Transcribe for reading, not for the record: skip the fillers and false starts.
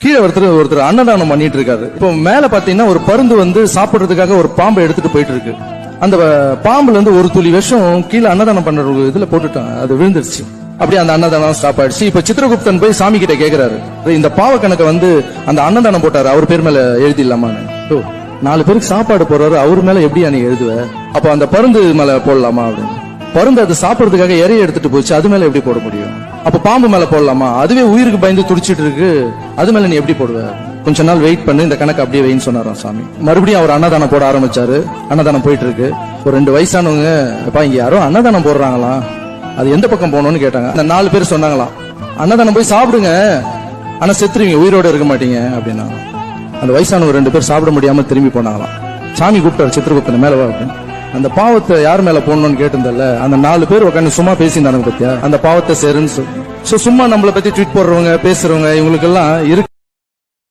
கீழே ஒருத்தர் அன்னதானம் பண்ணிட்டு இருக்காரு. இப்போ மேல பாத்தீங்கன்னா ஒரு பருந்து வந்து சாப்பிடுறதுக்காக ஒரு பாம்பை எடுத்துட்டு போயிட்டு இருக்கு. அந்த பாம்புல இருந்து ஒரு துளி விஷம் கீழே அன்னதானம் பண்ற இதுல போட்டுட்டான், அது விழுந்துருச்சு. அப்படியே அந்த அன்னதானம் ஸ்டாப் ஆயிடுச்சு. இப்ப சித்திரகுப்தன் போய் சாமி கிட்ட கேக்குறாரு, இந்த பாவ கணக்கை வந்து அந்த அன்னதானம் போட்டாரு அவர் பேர் மேல எழுதிடலாமான்னு. 4 பேருக்கு சாப்பாடு போறாரு, அவர் மேல எப்படியா நீ எழுதுவ? அப்ப அந்த பருந்து மேல போடலாமா அப்படின்னு. பருந்து அது சாப்பிடுறதுக்காக இறைய எடுத்துட்டு போச்சு, அது மேல எப்படி போட முடியும்? அப்ப பாம்பு மேல போடலாமா? அதுவே உயிருக்கு பயந்து துடிச்சிட்டு இருக்கு, அது மேல நீ எப்படி போடுவ? கொஞ்ச நாள் வெயிட் பண்ணு, இந்த கணக்கு அப்படியே வெயின்னு சொன்னாராம் சாமி. மறுபடியும் அவர் அன்னதானம் போட ஆரம்பிச்சாரு. அன்னதானம் போயிட்டு இருக்கு. ஒரு 2 வயசானவங்க, இங்க யாரோ அன்னதானம் போடுறாங்களா, அது எந்த பக்கம் போகணும்னு கேட்டாங்க. அந்த 4 பேர் சொன்னாங்களாம், அன்னதானம் போய் சாப்பிடுங்க, ஆனா செத்துருவீங்க, உயிரோட இருக்க மாட்டீங்க அப்படின்னா. அந்த வயசானவங்க 2 பேர் சாப்பிட முடியாம திரும்பி போனாங்களாம். சாமி கூப்பிட்டாரு சித்திரகுப்தனை, மேல வா அப்படின்னு. அந்த பாவத்தை யார் மேல போடணும்னு கேட்டிருந்தல, அந்த 4 பேர் உட்காந்து சும்மா பேசியிருந்தாங்க பத்தியா, அந்த பாவத்தை சேருன்னு சொல்லி. சும்மா நம்மளை பத்தி ட்வீட் போடுறவங்க பேசுறவங்க இவங்களுக்கு எல்லாம் இருக்கு.